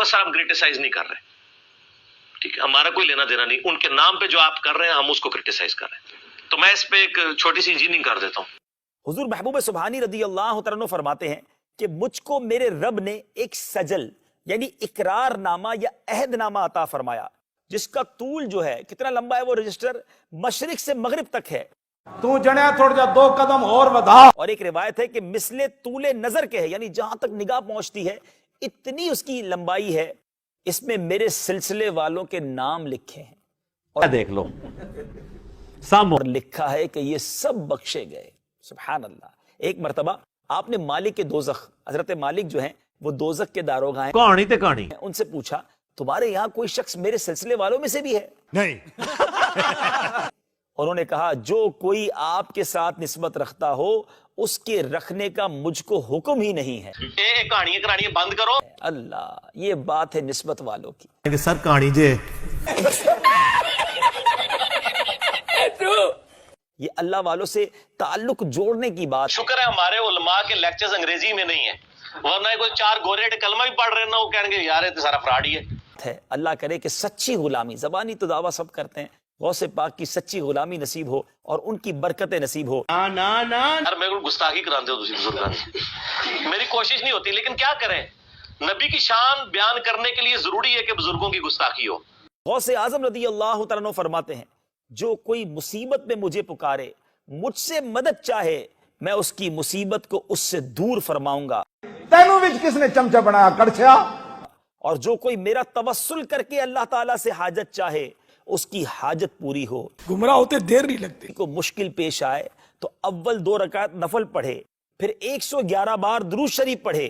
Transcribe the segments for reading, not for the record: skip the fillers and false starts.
بس سر ہم کریٹیسائز نہیں کر رہے, ٹھیک ہے, ہمارا کوئی لینا دینا نہیں, ان کے نام پہ جو آپ کر رہے ہیں ہم اس کو کریٹیسائز کر رہے ہیں. تو میں اس پہ ایک چھوٹی سی انجینئرنگ کر دیتا ہوں. حضور محبوب سبحانی رضی اللہ تعالیٰ عنہ فرماتے ہیں کہ مجھ کو میرے رب نے ایک سجل یعنی اقرار نامہ یا عہد نامہ عطا فرمایا, جس کا طول جو ہے کتنا لمبا ہے, وہ رجسٹر مشرق سے مغرب تک ہے. تو جنیا تھوڑ جا 2 قدم اور بڑھا. اور ایک روایت ہے کہ مثل طول نظر کے ہے, یعنی جہاں تک نگاہ پہنچتی ہے اتنی اس کی لمبائی ہے. اس میں میرے سلسلے والوں کے نام لکھے ہیں, اور دیکھ لو اور لکھا ہے کہ یہ سب بخشے گئے. سبحان اللہ. ایک مرتبہ آپ نے مالک دوزخ, حضرت مالک جو ہیں وہ دوزخ کے داروغہ ہیں, کہانی تے کہانی, ان سے پوچھا تمہارے یہاں کوئی شخص میرے سلسلے والوں میں سے بھی ہے؟ نہیں. انہوں نے کہا جو کوئی آپ کے ساتھ نسبت رکھتا ہو اس کے رکھنے کا مجھ کو حکم ہی نہیں ہے. کہانی کرانی بند کرو. اللہ, یہ بات ہے نسبت والوں کی. کہ سر کہانی جے یہ اللہ والوں سے تعلق جوڑنے کی بات. شکر ہے ہمارے علماء کے لیکچرز انگریزی میں نہیں ہیں, ورنہ کوئی 4 گورے کلمہ بھی پڑھ رہے نا, وہ کہیں گے یار یہ تو سارا فراڈ ہی ہے. اللہ کرے کہ سچی غلامی, زبانی تو دعویٰ سب کرتے ہیں, غوث پاک کی سچی غلامی نصیب ہو اور ان کی برکتیں نصیب ہو. یار میرے کو گستاخی کراتے ہو تسی بزرگان, میری کوشش نہیں ہوتی, لیکن کیا کریں, نبی کی شان بیان کرنے کے لیے ضروری ہے کہ بزرگوں کی گستاخی ہو. غوث اعظم رضی اللہ تعالیٰ عنہ فرماتے ہیں جو کوئی مصیبت میں مجھے پکارے, مجھ سے مدد چاہے, میں اس کی مصیبت کو اس سے دور فرماؤں گا. تینوں وچ کس نے چمچا بنایا کڑچیا؟ اور جو کوئی میرا توسل کر کے اللہ تعالیٰ سے حاجت چاہے اس کی حاجت پوری ہو. گمراہ ہوتے دیر نہیں لگتی. کو مشکل پیش آئے تو اول 2 رکعت نفل پڑھے, پھر 111 بار درود شریف پڑھے,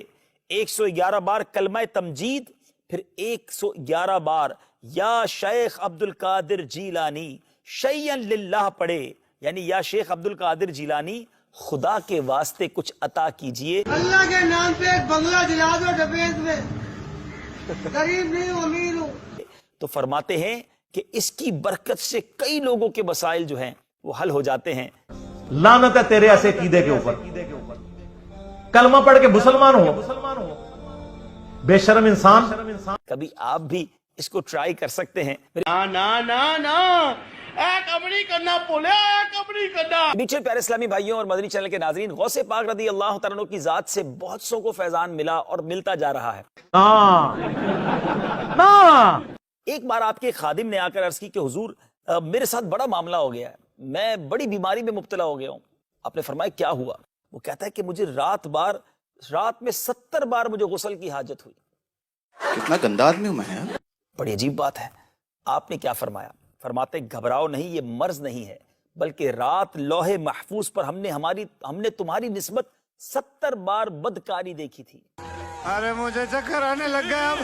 111 بار کلمہ تمجید, پھر 111 بار یا شیخ عبد القادر جیلانی شیئن للہ پڑھے, یعنی یا شیخ عبد القادر جیلانی خدا کے واسطے کچھ عطا کیجئے. اللہ کے نام پہ ایک بنگلہ دلا دو ڈفینس میں, غریب نہیں ہوں امیر ہوں. تو فرماتے ہیں کہ اس کی برکت سے کئی لوگوں کے مسائل جو ہیں وہ حل ہو جاتے ہیں. لعنت ہے تیرے ایسے عقیدے کے اوپر, کلمہ پڑھ کے مسلمان ہو, بے شرم انسان. کبھی آپ بھی اس کو ٹرائی کر سکتے ہیں. میٹھے پیارے اسلامی بھائیوں اور مدنی چینل کے ناظرین, غوث پاک رضی اللہ تعالیٰ عنہ کی ذات سے بہت سو کو فیضان ملا اور ملتا جا رہا ہے. ایک بار آپ کے خادم نے آ کر عرض کی کہ حضور میرے ساتھ بڑا معاملہ ہو گیا ہے, میں بڑی بیماری میں مبتلا ہو گیا ہوں. آپ نے فرمایا کیا ہوا؟ وہ کہتا ہے کہ مجھے رات میں 70 بار مجھے غسل کی حاجت ہوئی. کتنا گندا آدمی ہوں میں. بڑی عجیب بات ہے. آپ نے کیا فرمایا؟ فرماتے گھبراؤ نہیں, یہ مرض نہیں ہے, بلکہ رات لوح محفوظ پر ہم نے تمہاری نسبت 70 بار بدکاری دیکھی تھی. ارے مجھے چکر آنے لگ گیا.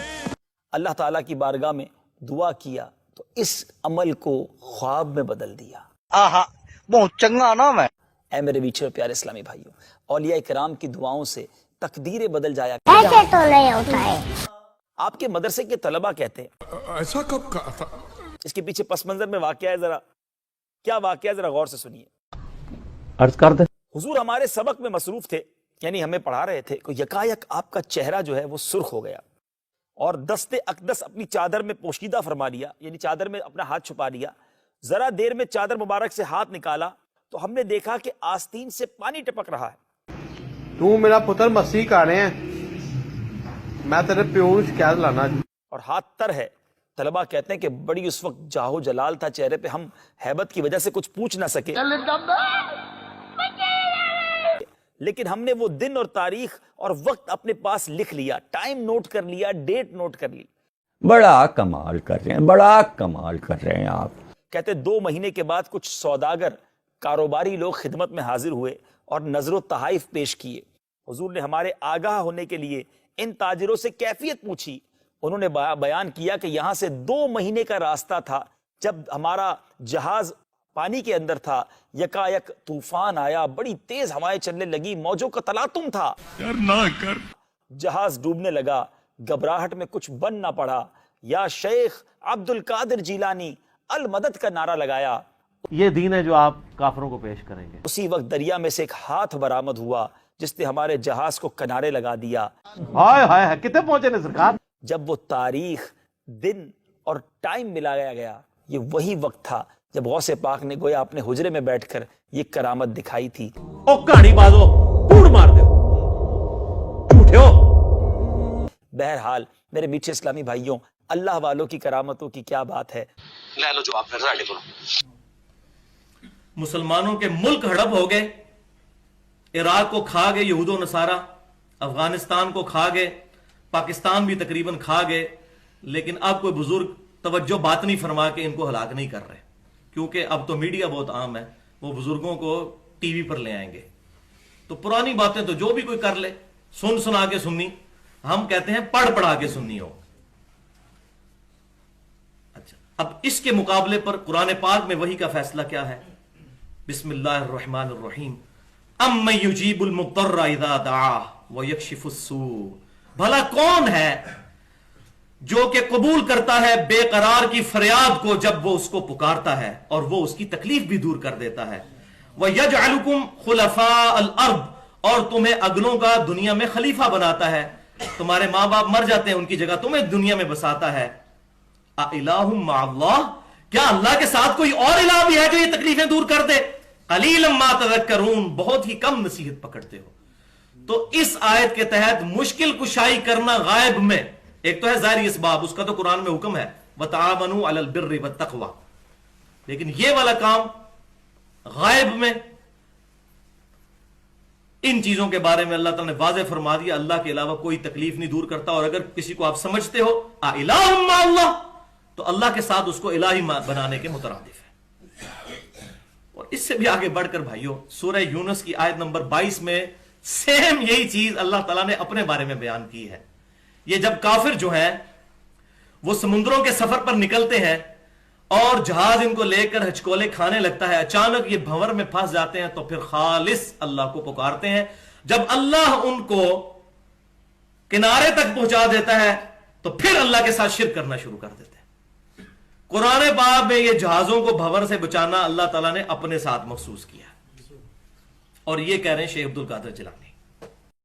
اللہ تعالیٰ کی بارگاہ میں دعا کیا تو اس عمل کو خواب میں بدل دیا. آہا بہت چنگا نام ہے. اے میرے میٹھے اور پیارے اسلامی بھائیوں, اولیاء کرام کی دعاؤں سے تقدیریں بدل جایا. ایسے تو نہیں ہوتا ہے. آپ کے مدرسے کے طلبہ کہتے ہیں, ایسا کب کہا تھا؟ اس کے پیچھے پس منظر میں واقعہ ہے, ذرا کیا واقعہ ہے ذرا غور سے سنیے. عرض کر دے. حضور ہمارے سبق میں مصروف تھے, یعنی ہمیں پڑھا رہے تھے, کہ یکایک آپ کا چہرہ جو ہے وہ سرخ ہو گیا اور دست اقدس اپنی چادر میں پوشیدہ فرما لیا, یعنی چادر میں اپنا ہاتھ چھپا لیا. ذرا دیر میں چادر مبارک سے ہاتھ نکالا تو ہم نے دیکھا کہ آستین سے پانی ٹپک رہا ہے. تو میرا پتر مسیح کا رہے ہیں, میں تیرے پیو نوں شکایت لانا. اور ہاتھ تر ہے. طلبہ کہتے ہیں کہ بڑی اس وقت جاہو جلال تھا چہرے پہ, ہم ہیبت کی وجہ سے کچھ پوچھ نہ سکے, لیکن ہم نے وہ دن اور تاریخ اور وقت اپنے پاس لکھ لیا, ٹائم نوٹ کر لیا, ڈیٹ نوٹ کر لی. بڑا کمال کر رہے ہیں, بڑا کمال کر رہے ہیں آپ. کہتے 2 مہینے کے بعد کچھ سوداگر کاروباری لوگ خدمت میں حاضر ہوئے اور نظر و تحائف پیش کیے. حضور نے ہمارے آگاہ ہونے کے لیے ان تاجروں سے کیفیت پوچھی. انہوں نے بیان کیا کہ یہاں سے 2 مہینے کا راستہ تھا. جب ہمارا جہاز پانی کے اندر تھا, یکایک طوفان آیا, بڑی تیز ہوائیں چلنے لگی, موجوں کا تلاطم تھا, جہاز ڈوبنے لگا. گھبراہٹ میں کچھ بن نہ پڑا, یا شیخ عبد القادر جیلانی المدد کا نعرہ لگایا. یہ دین ہے جو آپ کافروں کو پیش کریں گے. اسی وقت دریا میں سے ایک ہاتھ برآمد ہوا جس نے ہمارے جہاز کو کنارے لگا دیا. ہائے ہائے, کتنے پہنچے نے سرکار. جب وہ تاریخ، دن اور ٹائم ملایا گیا، یہ وہی وقت تھا جب غوث پاک نے گویا اپنے حجرے میں بیٹھ کر یہ کرامت دکھائی تھی۔ او کہانی بازو کوڑ مار دے جھوٹے ہو۔ بہرحال میرے میٹھے اسلامی بھائیوں، اللہ والوں کی کرامتوں کی کیا بات ہے۔ لے لو جواب، پھر ساڈے کولوں مسلمانوں کے ملک ہڑپ ہو گئے، عراق کو کھا گئے یہود و نصارہ، افغانستان کو کھا گئے، پاکستان بھی تقریباً کھا گئے، لیکن اب کوئی بزرگ توجہ بات نہیں فرما کے ان کو ہلاک نہیں کر رہے، کیونکہ اب تو میڈیا بہت عام ہے، وہ بزرگوں کو ٹی وی پر لے آئیں گے۔ تو پرانی باتیں تو جو بھی کوئی کر لے، سن سنا کے سننی، ہم کہتے ہیں پڑھ پڑھا کے سننی ہو۔ اچھا، اب اس کے مقابلے پر قرآن پاک میں وحی کا فیصلہ کیا ہے؟ بسم اللہ الرحمن الرحیم، امن یجیب المضطر اذا دعاہ ویکشف السوء، بھلا کون ہے جو کہ قبول کرتا ہے بے قرار کی فریاد کو جب وہ اس کو پکارتا ہے اور وہ اس کی تکلیف بھی دور کر دیتا ہے، وَيَجْعَلُكُمْ خُلَفَاءَ الْأَرْضِ، اور تمہیں اگلوں کا دنیا میں خلیفہ بناتا ہے، تمہارے ماں باپ مر جاتے ہیں ان کی جگہ تمہیں دنیا میں بساتا ہے۔ اِلَٰهٌ مَّعَ اللَّهِ، کیا اللہ کے ساتھ کوئی اور الہ بھی ہے جو یہ تکلیفیں دور کر دے؟ قَلِيلًا مَّا تَذَكَّرُونَ، بہت ہی کم نصیحت پکڑتے ہو۔ تو اس آیت کے تحت مشکل کشائی کرنا غائب میں، ایک تو ہے ظاہری اسباب، اس کا تو قرآن میں حکم ہے وَتَعَاوَنُوا عَلَى الْبِرِّ وَالتَّقْوَىٰ، لیکن یہ والا کام غائب میں ان چیزوں کے بارے میں اللہ تعالیٰ نے واضح فرما دیا، اللہ کے علاوہ کوئی تکلیف نہیں دور کرتا، اور اگر کسی کو آپ سمجھتے ہو اِلَٰهٌ مَّعَ اللَّهِ، تو اللہ کے ساتھ اس کو الہی بنانے کے مترادف ہے۔ اور اس سے بھی آگے بڑھ کر بھائیوں، سورہ یونس کی آیت نمبر 22 میں سیم یہی چیز اللہ تعالیٰ نے اپنے بارے میں بیان کی ہے۔ یہ جب کافر جو ہیں وہ سمندروں کے سفر پر نکلتے ہیں اور جہاز ان کو لے کر ہچکولے کھانے لگتا ہے، اچانک یہ بھنور میں پھنس جاتے ہیں، تو پھر خالص اللہ کو پکارتے ہیں، جب اللہ ان کو کنارے تک پہنچا دیتا ہے تو پھر اللہ کے ساتھ شرک کرنا شروع کر دیتے ہیں۔ قرآن پاک میں یہ جہازوں کو بھنور سے بچانا اللہ تعالیٰ نے اپنے ساتھ مخصوص کیا، اور یہ کہہ رہے ہیں شیخ عبد القادر جیلانی۔